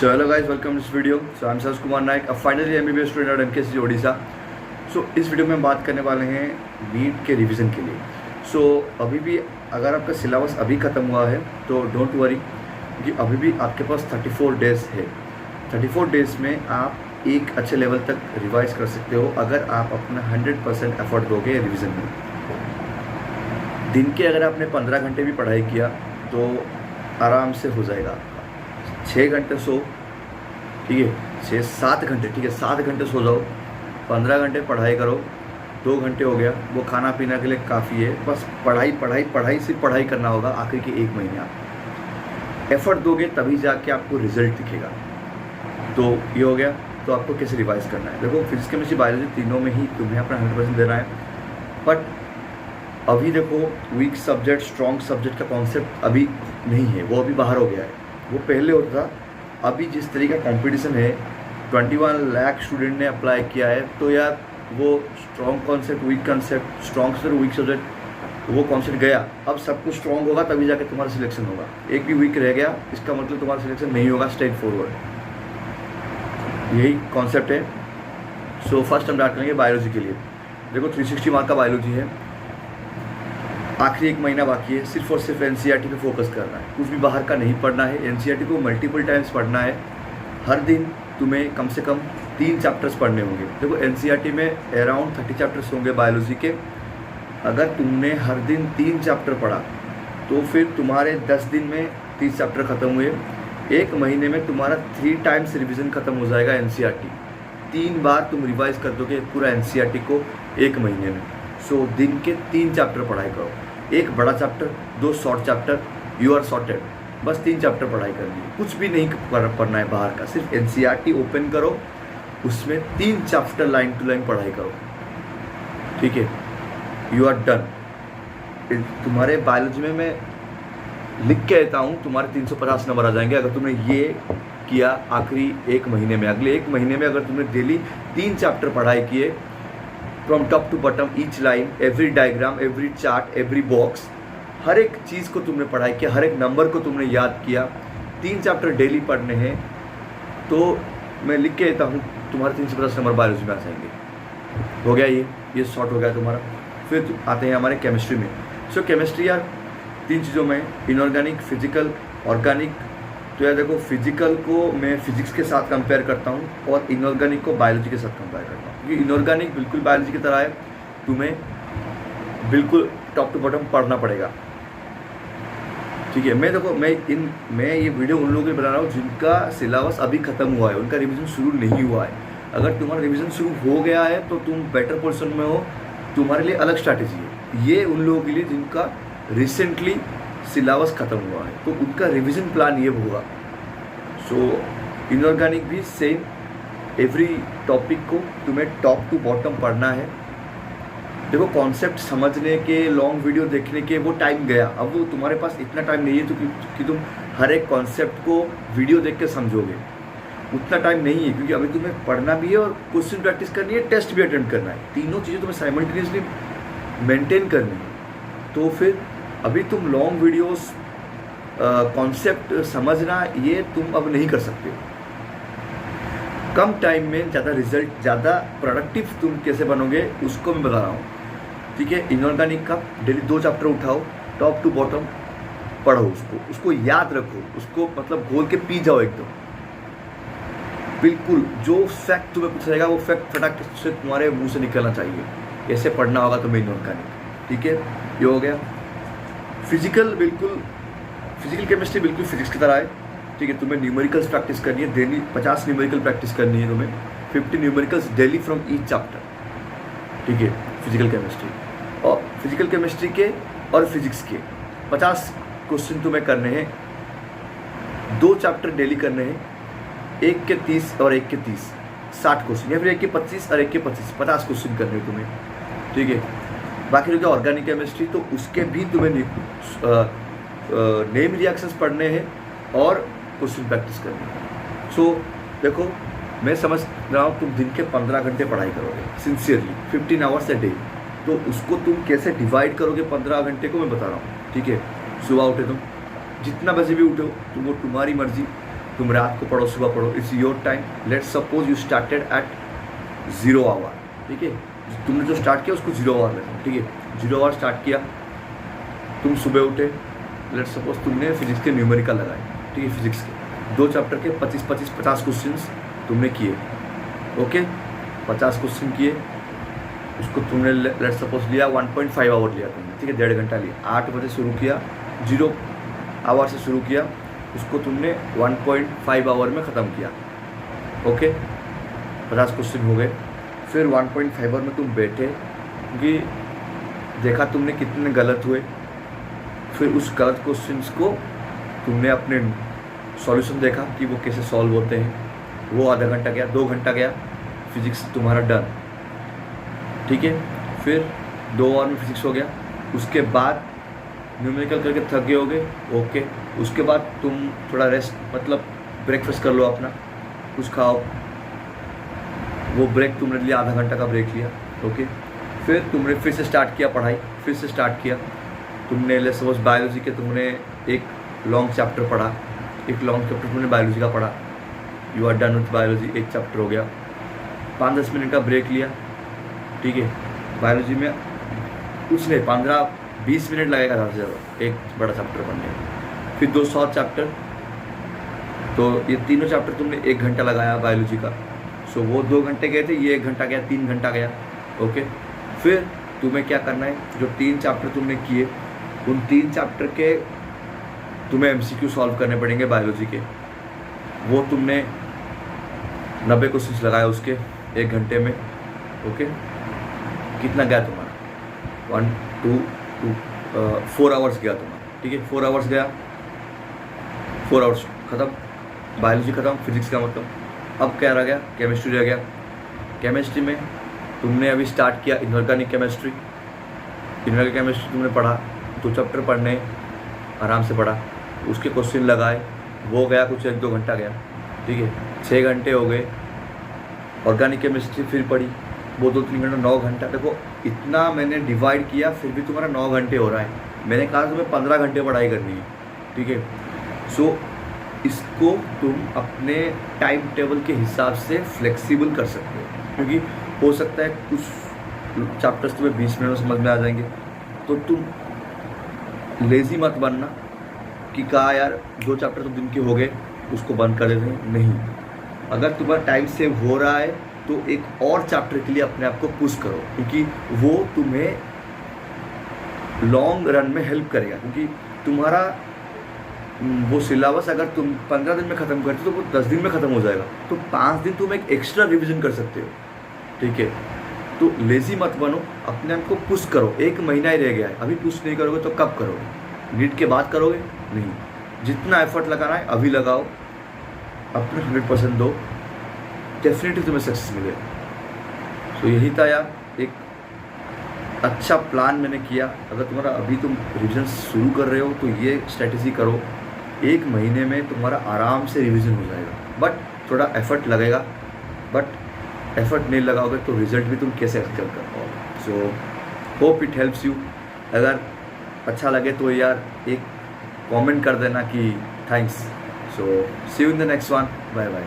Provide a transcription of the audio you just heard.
So hello guys, welcome to this video. So I'm Saj Kumar Naik, a finally MBBS student at MKC Odisha. So इस video में हम बात करने वाले हैं नीट के रिवीजन के लिए. So अभी भी अगर आपका सिलेबस अभी ख़त्म हुआ है तो डोंट वरी, क्योंकि अभी भी आपके पास 34 डेज़ है. 34 डेज़ में आप एक अच्छे लेवल तक रिवाइज कर सकते हो अगर आप अपना 100% एफर्ट दोगे रिवीजन में. दिन के अगर आपने 15 घंटे भी पढ़ाई किया तो आराम से हो जाएगा. 6 घंटे सो, ठीक है, 6-7 घंटे, ठीक है, 7 घंटे सो जाओ, 15 घंटे पढ़ाई करो, 2 घंटे हो गया, वो खाना पीना के लिए काफ़ी है. बस पढ़ाई पढ़ाई पढ़ाई सिर्फ पढ़ाई करना होगा. आखिर के 1 महीने आप एफर्ट दोगे तभी जाके आपको रिजल्ट दिखेगा. तो ये हो गया. तो आपको कैसे रिवाइज करना है, देखो फिजिक्स केमिस्ट्री बायोलॉजी तीनों में ही तुम्हें अपना 100% देना है. बट अभी देखो वीक सब्जेक्ट स्ट्रॉन्ग सब्जेक्ट का कॉन्सेप्ट अभी नहीं है, वो अभी बाहर हो गया है. वो पहले होता था. अभी जिस तरीके का कंपटीशन है, 21 लाख स्टूडेंट ने अप्लाई किया है, तो यार वो strong concept weak concept, strong से वीक सब्जेक्ट, वो कॉन्सेप्ट गया. अब सब कुछ स्ट्रॉन्ग होगा तभी जाके तुम्हारा सिलेक्शन होगा. एक भी वीक रह गया इसका मतलब तुम्हारा सिलेक्शन नहीं होगा. स्ट्रेट फॉरवर्ड यही कॉन्सेप्ट है. सो फर्स्ट हम बात करेंगे बायोलॉजी के लिए. देखो 360 मार्क का बायोलॉजी है. आखिरी 1 महीना बाकी है. सिर्फ और सिर्फ एनसीईआरटी पे फोकस करना है. कुछ भी बाहर का नहीं पढ़ना है. एनसीईआरटी को मल्टीपल टाइम्स पढ़ना है. हर दिन तुम्हें कम से कम 3 चैप्टर्स पढ़ने होंगे. देखो एनसीईआरटी में अराउंड 30 चैप्टर्स होंगे बायोलॉजी के. अगर तुमने हर दिन 3 चैप्टर पढ़ा तो फिर तुम्हारे 10 दिन में 30 चैप्टर ख़त्म हुए. 1 महीने में तुम्हारा 3 टाइम्स रिविज़न ख़त्म हो जाएगा एनसीईआरटी. 3 बार तुम रिवाइज कर दोगे पूरा एनसीईआरटी को 1 महीने में. सो दिन के 3 चैप्टर पढ़ाई करो. 1 बड़ा chapter, 2 short chapter, you are sorted. बस 3 चैप्टर पढ़ाई करनी है. कुछ भी नहीं पढ़ना है बाहर का. सिर्फ एनसीईआरटी ओपन करो, उसमें 3 चैप्टर लाइन टू लाइन पढ़ाई करो. ठीक है, यू आर डन. तुम्हारे बायोलॉजी में मैं लिख के देता हूँ, तुम्हारे 350 नंबर आ जाएंगे अगर तुमने ये किया आखिरी 1 महीने में. अगले 1 महीने में अगर तुमने डेली 3 चैप्टर पढ़ाई किए, from top to bottom, each line, every diagram, every chart, every box, हर एक चीज़ को तुमने पढ़ाई किया, हर एक नंबर को तुमने याद किया, 3 चैप्टर डेली पढ़ने हैं, तो मैं लिख के देता हूँ तुम्हारे 350 नंबर बायोलॉजी में आ जाएंगे. हो गया ये शॉर्ट हो गया तुम्हारा. फिर आते हैं हमारे केमिस्ट्री में. सो केमिस्ट्री यार 3 चीज़ों में, इनऑर्गेनिक, फिजिकल, ऑर्गेनिक. तो यार देखो फिजिकल को मैं फिजिक्स के साथ कंपेयर करता हूँ और इनऑर्गेनिक को बायोलॉजी के साथ कंपेयर करता हूँ, क्योंकि इनऑर्गेनिक बिल्कुल बायोलॉजी की तरह है. तुम्हें बिल्कुल टॉप टू बॉटम पढ़ना पड़ेगा. ठीक है, मैं ये वीडियो उन लोगों के बना रहा हूँ जिनका सिलेबस अभी ख़त्म हुआ है, उनका रिवीजन शुरू नहीं हुआ है. अगर तुम्हारा रिवीजन शुरू हो गया है तो तुम बेटर पोजीशन में हो, तुम्हारे लिए अलग स्ट्रैटेजी है. ये उन लोगों के लिए जिनका रिसेंटली सिलेबस ख़त्म हुआ है, तो उनका रिवीजन प्लान ये होगा. सो इनऑर्गेनिक भी सेम, एवरी टॉपिक को तुम्हें टॉप टू बॉटम पढ़ना है. देखो कॉन्सेप्ट समझने के, लॉन्ग वीडियो देखने के वो टाइम गया. अब वो तुम्हारे पास इतना टाइम नहीं है तो कि तुम हर एक कॉन्सेप्ट को वीडियो देख के समझोगे. उतना टाइम नहीं है, क्योंकि अभी तुम्हें पढ़ना भी है और क्वेश्चन प्रैक्टिस करनी है, टेस्ट भी अटेंड करना है. तीनों चीज़ें तुम्हें साइमल्टेनियसली मेंटेन करनी है. तो फिर अभी तुम लॉन्ग वीडियोस, कॉन्सेप्ट समझना, ये तुम अब नहीं कर सकते. कम टाइम में ज़्यादा रिजल्ट, ज़्यादा प्रोडक्टिव तुम कैसे बनोगे उसको मैं बता रहा हूँ. ठीक है, इनऑर्गेनिक का डेली 2 चैप्टर उठाओ, टॉप टू बॉटम पढ़ो, उसको याद रखो, उसको मतलब घोल के पी जाओ एकदम. बिल्कुल जो फैक्ट तुम्हें पूछा जाएगा वो फैक्ट फटाक से तुम्हारे मुंह से निकलना चाहिए. कैसे पढ़ना होगा तुम्हें इनऑर्गेनिक. ठीक है, ये हो गया. फिजिकल केमिस्ट्री बिल्कुल फिजिक्स की तरह है. ठीक है, तुम्हें न्यूमेरिकल्स प्रैक्टिस करनी है डेली. 50 न्यूमेरिकल प्रैक्टिस करनी है तुम्हें. 50 numericals daily from each chapter. ठीक है, फिजिकल केमिस्ट्री. और फिजिकल केमिस्ट्री के और फिजिक्स के 50 क्वेश्चन तुम्हें करने हैं. 2 चैप्टर डेली करने हैं. 1 के 30 और 1 के 30, 60 क्वेश्चन, या फिर 1 के 25 और 1 के 25, 50 क्वेश्चन करने हैं तुम्हें. ठीक है, बाकी जो ऑर्गेनिक केमिस्ट्री, तो उसके भी तुम्हें नेम रिएक्शंस पढ़ने हैं और क्वेश्चन प्रैक्टिस करनी है. सो देखो मैं समझ रहा हूँ तुम दिन के 15 घंटे पढ़ाई करोगे सिंसियरली, 15 आवर्स अ डे. तो उसको तुम कैसे डिवाइड करोगे 15 घंटे को मैं बता रहा हूँ. ठीक है, सुबह उठे तुम जितना बजे भी उठो, तो वो तुम्हारी मर्जी. तुम रात को पढ़ो सुबह पढ़ो, it's your time. Let's suppose you started at 0 hour, ठीक है, तुमने जो स्टार्ट किया उसको 0 आवर लेना, ठीक है, 0 आवर स्टार्ट किया, तुम सुबह उठे, लेट्स सपोज तुमने फिजिक्स के न्यूमेरिकल लगाए, ठीक है, फिजिक्स के 2 चैप्टर के 50 क्वेश्चंस तुमने किए, ओके, 50 क्वेश्चन किए, उसको तुमने लेट्स सपोज लिया 1.5 आवर लिया तुमने, ठीक है, 1.5 घंटा लिया, 8 बजे शुरू किया, 0 आवर से शुरू किया, उसको तुमने 1.5 आवर में ख़त्म किया, ओके, 50 क्वेश्चन हो गए। फिर 1.5 आवर में तुम बैठे, क्योंकि देखा तुमने कितने गलत हुए, फिर उस गलत क्वेश्चंस को तुमने अपने सॉल्यूशन देखा कि वो कैसे सॉल्व होते हैं, वो आधा घंटा गया, 2 घंटा गया, फिजिक्स तुम्हारा डन, ठीक है। फिर 2 आवर में फिजिक्स हो गया, उसके बाद न्यूमेरिकल करके थक गए होगे, ओके, उसके बाद तुम थोड़ा रेस्ट मतलब ब्रेकफास्ट कर लो अपना, कुछ खाओ, वो ब्रेक तुमने लिया, आधा घंटा का ब्रेक लिया, ओके, फिर तुमने फिर से स्टार्ट किया पढ़ाई, फिर से स्टार्ट किया, तुमने लेट्स सपोज बायोलॉजी के तुमने एक लॉन्ग चैप्टर पढ़ा, एक लॉन्ग चैप्टर तुमने बायोलॉजी का पढ़ा, you are done with biology, एक चैप्टर हो गया, 5-10 मिनट का ब्रेक लिया, ठीक है, बायोलॉजी में कुछ नहीं 15-20 मिनट लगेगा ज़्यादा से ज़्यादा एक बड़ा चैप्टर पढ़ने में, फिर 2 शॉर्ट चैप्टर, तो ये तीनों चैप्टर तुमने 1 घंटा लगाया बायोलॉजी का, सो वो 2 घंटे गए थे, ये 1 घंटा गया, 3 घंटा गया, ओके। फिर तुम्हें क्या करना है, जो 3 चैप्टर तुमने किए, उन 3 चैप्टर के तुम्हें MCQ सॉल्व करने पड़ेंगे बायोलॉजी के, वो तुमने 90 क्वेश्चंस लगाए उसके 1 घंटे में, ओके, कितना गया तुम्हारा 1 2 4 आवर्स गया तुम्हारा, ठीक है, 4 आवर्स गया, 4 आवर्स ख़त्म, बायोलॉजी ख़त्म, फिजिक्स का मतलब। अब क्या रह गया, केमिस्ट्री रह गया। केमिस्ट्री में तुमने अभी स्टार्ट किया इनऑर्गेनिक केमिस्ट्री, इनऑर्गेनिक केमिस्ट्री तुमने पढ़ा, 2 चैप्टर पढ़ने आराम से पढ़ा, उसके क्वेश्चन लगाए, वो गया कुछ 1-2 घंटा गया, ठीक है, 6 घंटे हो गए। ऑर्गेनिक केमिस्ट्री फिर पढ़ी, वो 2-3 घंटा, 9 घंटा। देखो इतना मैंने डिवाइड किया, फिर भी तुम्हारा 9 घंटे हो रहा है। मैंने कहा तुम्हें 15 घंटे पढ़ाई करनी है, ठीक है। सो इसको तुम अपने टाइम टेबल के हिसाब से फ्लेक्सिबल कर सकते हो, क्योंकि हो सकता है कुछ चैप्टर्स तुम्हें 20 मिनट में समझ में आ जाएंगे, तो तुम लेज़ी मत बनना कि कहा यार 2 चैप्टर तो दिन के हो गए, उसको बंद कर देते हैं। नहीं, अगर तुम्हारा टाइम सेव हो रहा है तो एक और चैप्टर के लिए अपने आप को पुश करो, क्योंकि वो तुम्हें लॉन्ग रन में हेल्प करेगा। क्योंकि तुम्हारा वो सिलेबस अगर तुम 15 दिन में ख़त्म करते हो तो वो 10 दिन में ख़त्म हो जाएगा, तो 5 दिन तुम एक एक्स्ट्रा रिवीजन कर सकते हो, ठीक है। तो लेज़ी मत बनो, अपने आप को पुश करो। 1 महीना ही रह गया है, अभी पुश नहीं करोगे तो कब करोगे? नीट के बाद करोगे? नहीं, जितना एफर्ट लगाना है अभी लगाओ, अपने 100% दो, डेफिनेटली तुम्हें सक्सेस मिलेगा। तो यही था यार, एक अच्छा प्लान मैंने किया। अगर तुम्हारा अभी तुम रिवीजन शुरू कर रहे हो तो ये स्ट्रेटेजी करो, 1 महीने में तुम्हारा आराम से रिवीजन हो जाएगा। बट थोड़ा एफर्ट लगेगा, बट एफर्ट नहीं लगाओगे तो रिजल्ट भी तुम कैसे एक्सपेक्ट कर पाओगे। So hope it helps you. अगर अच्छा लगे तो यार एक कमेंट कर देना कि thanks. So see you in the next one, bye bye.